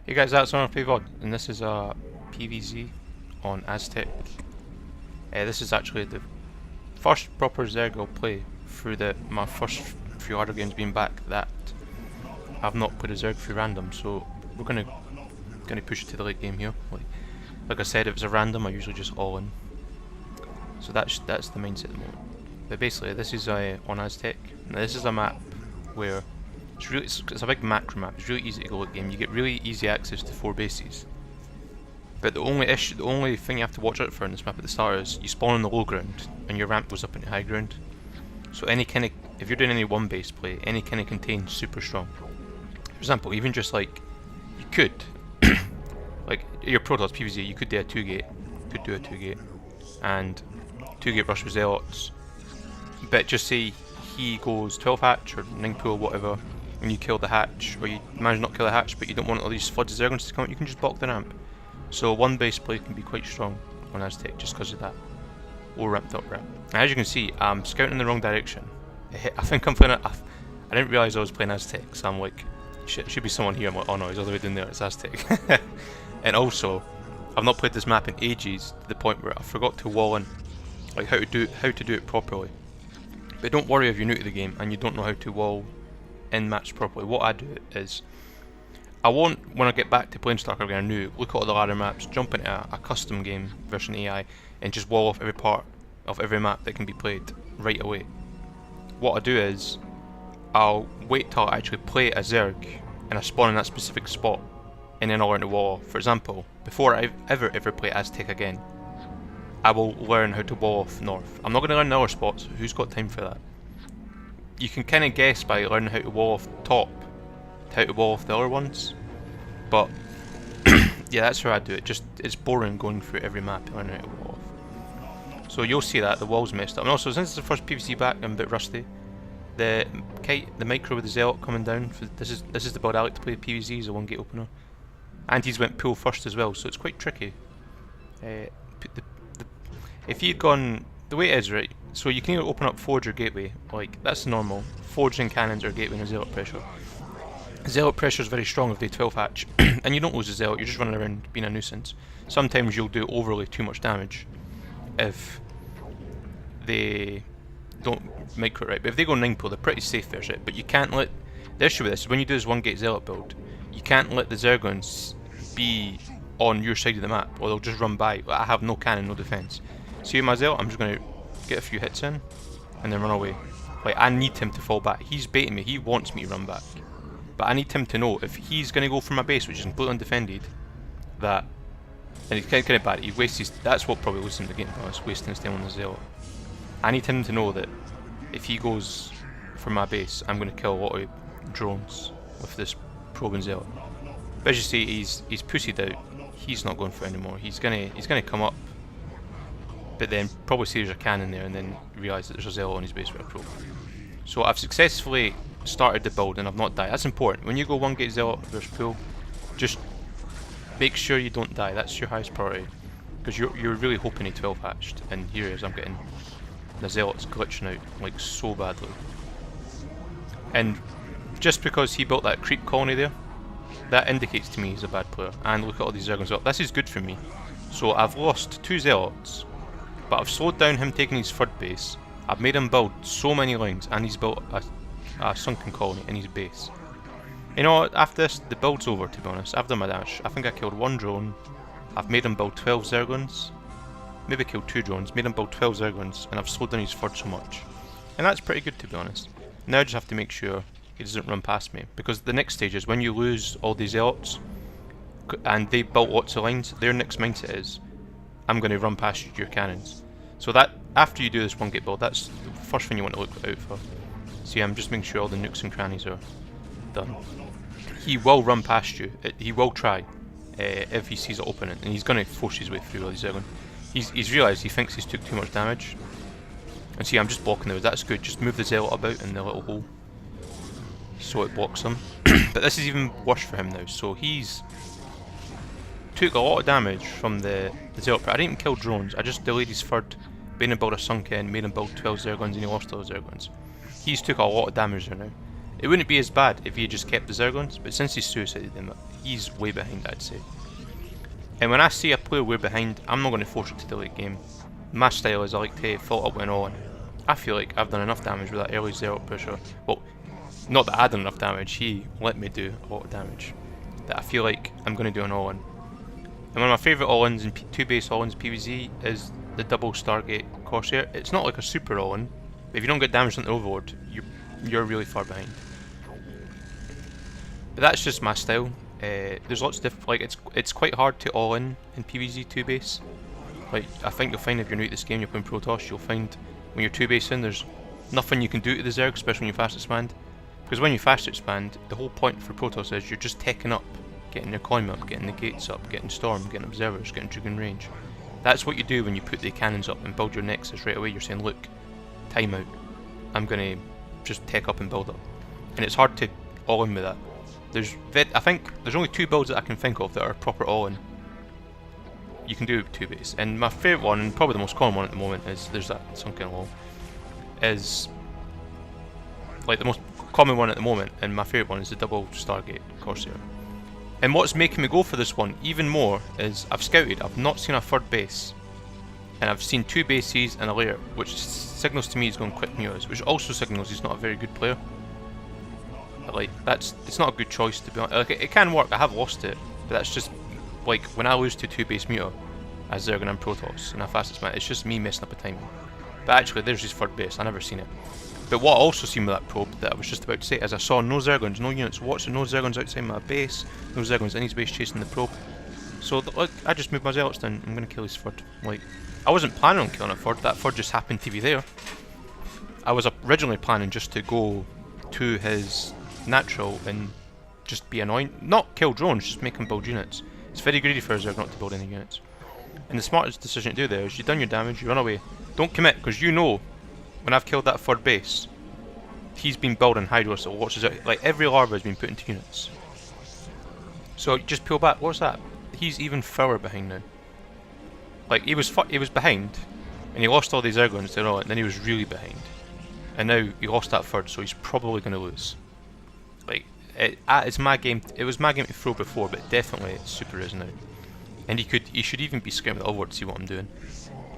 Hey guys, that's Starcraft PvZ, and this is a PvZ on Aztec. This is actually the first proper Zerg I'll play through my first few harder games being back that I've not played a Zerg through random, so we're gonna push it to the late game here. Like I said, if it's a random, I usually just all in. So that's the mindset at the moment. But basically, this is on Aztec. Now this is a map where it's a big macro map. It's really easy to go late game. You get really easy access to 4 bases. But the only thing you have to watch out for in this map at the start is you spawn on the low ground and your ramp goes up into high ground. So if you're doing any one base play, any kind of contain's super strong. For example, even just like you could, like your Protoss PvZ, you could do a 2-gate, and 2-gate rush with zealots. But just say he goes 12 hatch or 9 pool, whatever, and you kill the hatch, or you manage not to kill the hatch, but you don't want all these floods of zerglings to come out, you can just block the ramp. So one base play can be quite strong on Aztec just because of that. Or ramped up ramp. And as you can see, I'm scouting in the wrong direction. I think I'm playing I didn't realise I was playing Aztec, so I'm like, shit, should be someone here. I'm like, oh no, he's all the way down there, it's Aztec. And also, I've not played this map in ages, to the point where I forgot to wall in, like how to do it properly. But don't worry if you're new to the game and you don't know how to wall in maps properly. What I do is, I won't, when I get back to playing Starcraft again new, look at all the ladder maps, jump into a custom game version AI, and just wall off every part of every map that can be played right away. What I do is, I'll wait till I actually play a Zerg, and I spawn in that specific spot, and then I'll learn to wall off. For example, before I ever play Aztec again, I will learn how to wall off north. I'm not going to learn the other spots, who's got time for that? You can kind of guess by learning how to wall off top, how to wall off the other ones, but yeah, that's how I do it. It's boring going through every map to learn how to wall off. So you'll see that the wall's messed up, and also since it's the first PvC back, I'm a bit rusty. The micro with the zealot coming down. This is the build I like to play. PvZ is a 1-gate opener, and he's went pool first as well, so it's quite tricky. If you'd gone the way it is, right? So you can either open up Forge or Gateway, like that's normal. Forge and cannons or Gateway and Zealot pressure. Zealot pressure is very strong if they 12 hatch, and you don't lose a Zealot, you're just running around being a nuisance. Sometimes you'll do overly too much damage if they don't micro it right, but if they go 9 pool, they're pretty safe there, right? But you can't let, the issue with this is when you do this 1-gate Zealot build, you can't let the Zerglings be on your side of the map, or they'll just run by. I have no cannon, no defense. See my Zealot, I'm just going to get a few hits in, and then run away. Like, I need him to fall back. He's baiting me, he wants me to run back. But I need him to know, if he's going to go for my base, which is completely undefended, that, and he's kind of bad, he wastes his, that's what probably loses him the game, honest, wasting his time on the Zealot. I need him to know that if he goes for my base, I'm going to kill a lot of drones with this probing Zealot. But as you see, he's pussied out, he's not going for it anymore, he's gonna come up, but then probably see there's a cannon there and then realise that there's a Zealot on his base with a probe. So I've successfully started the build and I've not died. That's important. When you go 1-gate Zealot versus pool, just make sure you don't die. That's your highest priority, because you're really hoping he 12 hatched, and here is I'm getting the Zealots glitching out like so badly. And just because he built that creep colony there, that indicates to me he's a bad player. And look at all these Zerglings up. This is good for me. So I've lost 2 Zealots, but I've slowed down him taking his 3rd base. I've made him build so many lines, and he's built a sunken colony in his base. You know what, after this, the build's over, to be honest. I've done my dash. I think I killed 1 drone. I've made him build 12 Zerglings. Maybe killed 2 drones, made him build 12 Zerglings, and I've slowed down his 3rd so much. And that's pretty good, to be honest. Now I just have to make sure he doesn't run past me, because the next stage is when you lose all these Zealots, and they built lots of lines, their next mindset is, I'm going to run past your cannons. So that, after you do this 1-gate build, that's the first thing you want to look out for. See, I'm just making sure all the nooks and crannies are done. He will run past you, he will try, if he sees an opponent, and he's going to force his way through all these Zerglings. He's realised he thinks he's took too much damage. And see, I'm just blocking those, that's good, just move the Zealot about in the little hole, so it blocks him. But this is even worse for him now, so he's took a lot of damage from the Zealot. I didn't even kill drones, I just delayed his 3rd, made him build a sunken, made him build 12 Zerglings, and he lost those Zerglings. He's took a lot of damage there now. It wouldn't be as bad if he just kept the Zerglings, but since he's suicided them, he's way behind, I'd say. And when I see a player way behind, I'm not going to force it to the late game. My style is I like to fill it up when on. I feel like I've done enough damage with that early Zealot pressure. Well, not that I've done enough damage, he let me do a lot of damage. That I feel like I'm going to do an all-in. And one of my favourite all-ins in 2-base all-ins PvZ is the double Stargate Corsair. It's not like a super all-in, but if you don't get damaged on the Overlord, you're really far behind. But that's just my style. There's lots of different, like it's quite hard to all-in PvZ 2-base. Like I think you'll find if you're new to this game, you're playing Protoss, you'll find when you're 2-base in, there's nothing you can do to the Zerg, especially when you fast expand. Because when you fast expand, the whole point for Protoss is you're just teching up, getting your climb up, getting the gates up, getting storm, getting observers, getting Dragoon range. That's what you do when you put the cannons up and build your nexus right away. You're saying, look, time out. I'm gonna just tech up and build up. And it's hard to all-in with that. I think there's only 2 builds that I can think of that are proper all-in. You can do 2-base. And my favourite one, and probably the most common one at the moment, is there's that sunken wall. Is like the most common one at the moment, and my favourite one is the double Stargate Corsair. And what's making me go for this one even more is I've scouted, I've not seen a 3rd base, and I've seen 2 bases and a lair, which signals to me he's going quick mutas, which also signals he's not a very good player. Like it's not a good choice to be honest. Like it can work, I have lost it, but that's just like when I lose to 2-base muta as Zerg and Protoss and I fastest man, it's just me messing up a timing. But actually there's his 3rd base, I never seen it. But what I also seen with that probe that I was just about to say is I saw no Zerglings, no units watching, no Zerglings outside my base, no Zerglings in his base chasing the probe. So like I just moved my Zealots down, I'm gonna kill his 3rd. Like I wasn't planning on killing a 3rd, that 3rd just happened to be there. I was originally planning just to go to his natural and just be annoying. Not kill drones, just make him build units. It's very greedy for a Zerg not to build any units. And the smartest decision to do there is you've done your damage, you run away. Don't commit, because you know when I've killed that 3rd base, he's been building Hydros that watches out. Like every larva has been put into units. So just peel back. What's that? He's even further behind now. Like he was behind, and he lost all these Zerglings to all, and then he was really behind. And now he lost that 3rd, so he's probably going to lose. Like it's my game. It was my game to throw before, but definitely it's super is now. And he should even be scared with the Overlord to see what I'm doing.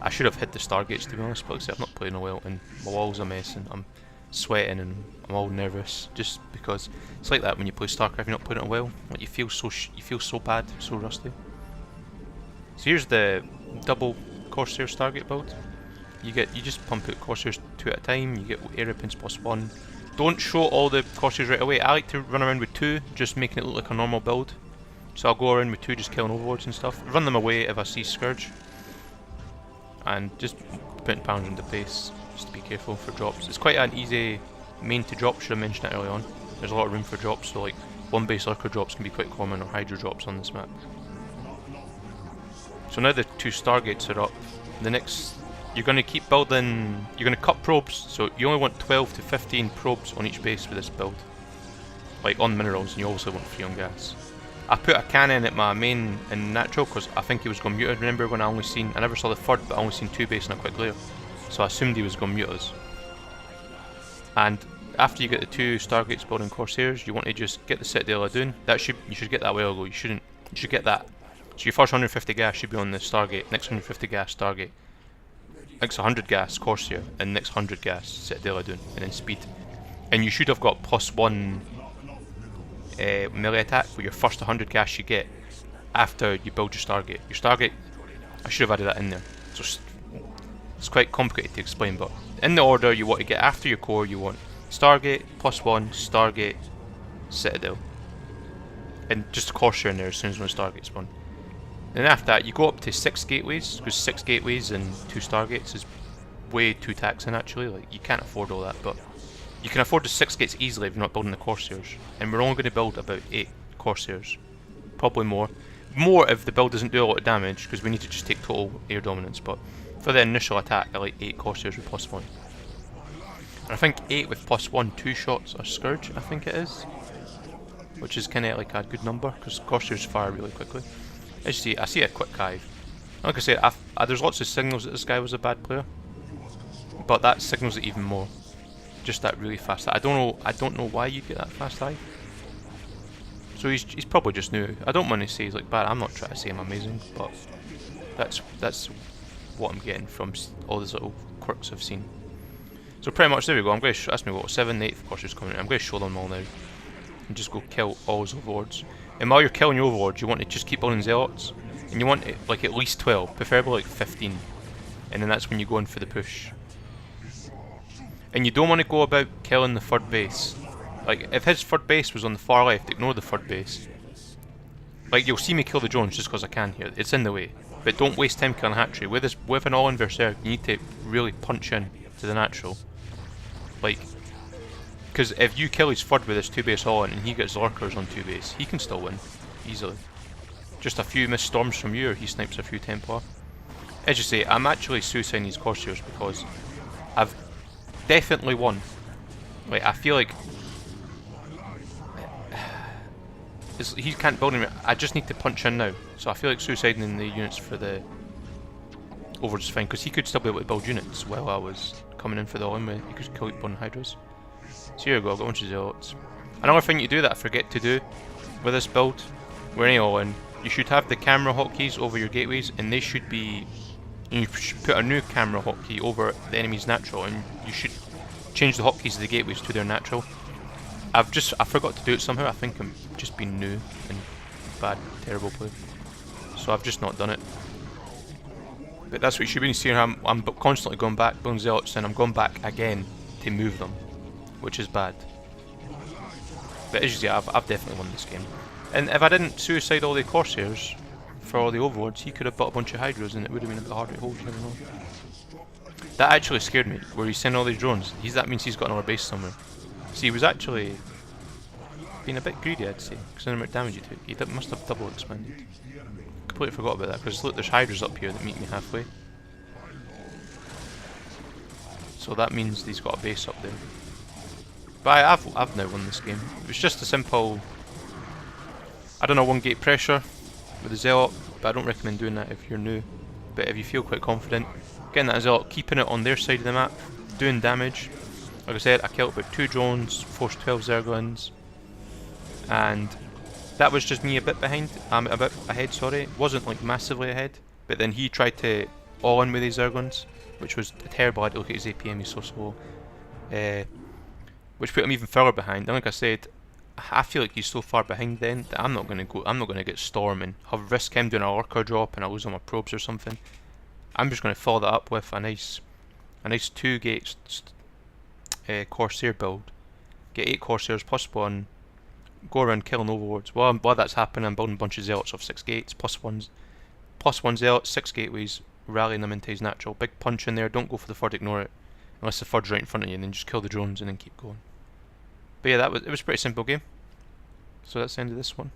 I should have hit the Stargates to be honest, but I've not played well, and my wall's a mess, and I'm sweating, and I'm all nervous just because it's like that when you play Starcraft. You're not playing it well. Like you feel so bad, so rusty. So here's the double Corsair Stargate build. You just pump out Corsairs 2 at a time. You get area pins +1. Don't show all the Corsairs right away. I like to run around with 2, just making it look like a normal build. So I'll go around with 2, just killing overlords and stuff. Run them away if I see Scourge. And just putting pounds into base, just to be careful for drops. It's quite an easy main to drop, should have mentioned it early on. There's a lot of room for drops, so like 1-base Lurker drops can be quite common, or Hydra drops on this map. So now the 2 Stargates are up. The next, you're going to keep building, you're going to cut probes, so you only want 12 to 15 probes on each base with this build. Like on minerals, and you also want 3 on gas. I put a cannon at my main in natural because I think he was going muted. Remember when I never saw the 3rd, but I only seen 2 base and a quick layer. So I assumed he was going mute us. And after you get the 2 Stargates building Corsairs, you want to just get the Citadel of Dune. You should get that a while ago. You should get that. So your first 150 gas should be on the Stargate, next 150 gas Stargate, next 100 gas Corsair, and next 100 gas Citadel of Dune, and then speed. And you should have got +1 melee attack with your first 100 gas you get after you build your Stargate. Your Stargate, I should have added that in there. So it's quite complicated to explain, but in the order you want to get after your core, you want Stargate, +1, Stargate, Citadel. And just Corsair in there as soon as one Stargate spawn. And after that you go up to 6 gateways, because 6 gateways and 2 Stargates is way too taxing actually. Like you can't afford all that, but you can afford the 6 gates easily if you're not building the Corsairs. And we're only going to build about 8 Corsairs. Probably more. More if the build doesn't do a lot of damage, because we need to just take total air dominance. But for the initial attack, I like 8 Corsairs with +1. And I think 8 with +1, 2 shots or Scourge, I think it is. Which is kind of like a good number, because Corsairs fire really quickly. I see a quick hive. Like I said, there's lots of signals that this guy was a bad player. But that signals it even more. just that really fast eye. I don't know why you get that fast eye. So he's probably just new. I don't want to say he's like bad. I'm not trying to say I'm amazing, but that's what I'm getting from all these little quirks I've seen. So pretty much there we go. I'm going to ask me what 7th, 8th courses coming in. I'm going to show them all now, and just go kill all his overlords. And while you're killing your overlords, you want to just keep building zealots, and you want it, like at least 12, preferably like 15, and then that's when you go in for the push. And you don't want to go about killing the third base. Like, if his third base was on the far left, ignore the third base. Like, you'll see me kill the drones just because I can here. It's in the way. But don't waste time killing hatchery. With an all-in berserk, you need to really punch in to the natural. Like, because if you kill his third with his 2-base all-in and he gets lurkers on 2-base, he can still win. Easily. Just a few missed storms from you, or he snipes a few Templar. As you say, I'm actually suiciding these Corsairs because I've definitely won. Like, I feel like he can't build him. I just need to punch in now. So I feel like suiciding in the units for the overlords is fine, because he could still be able to build units while I was coming in for the all-in with. He could kill one Hydras. So here we go, I've got a bunch of zealots. Another thing you do that I forget to do with this build, with any all-in, you should have the camera hotkeys over your gateways, and they should be. You should put a new camera hotkey over the enemy's natural, and you should change the hotkeys of the gateways to their natural. I forgot to do it somehow. I think I'm just being new and bad, terrible play. So I've just not done it. But that's what you should be seeing. I'm constantly going back, building zealots, and I'm going back again to move them, which is bad. But as you see, I've definitely won this game. And if I didn't suicide all the Corsairs for all the overlords, he could have built a bunch of Hydras, and it would have been a bit harder to hold. You never know. That actually scared me, where he's sending all these drones. That means he's got another base somewhere. See, he was actually being a bit greedy, I'd say, because the amount of damage he took. He must have double expanded. Completely forgot about that, because look, there's Hydras up here that meet me halfway. So that means he's got a base up there. But I've now won this game. It was just a simple, I don't know, 1 gate pressure with the Zealot, but I don't recommend doing that if you're new. But if you feel quite confident, getting that Zealot, keeping it on their side of the map, doing damage. Like I said, I killed about 2 drones, forced 12 Zerglings, and that was just me a bit behind. A bit ahead, sorry. Wasn't like massively ahead, but then he tried to all in with these Zerglings, which was a terrible idea. Look at his APM, he's so slow. Which put him even further behind. And like I said, I feel like he's so far behind then that I'm not gonna get Storm and have risk him doing a lurker drop and I lose all my probes or something. I'm just gonna follow that up with a nice 2 gates Corsair build. Get 8 Corsairs plus 1. Go around killing overlords. While that's happening, I'm building a bunch of zealots off 6 gates, plus 1 zealot, 6 gateways, rallying them into his natural. Big punch in there, don't go for the third, ignore it. Unless the third's right in front of you, and then just kill the drones and then keep going. But yeah, it was a pretty simple game. So that's the end of this one.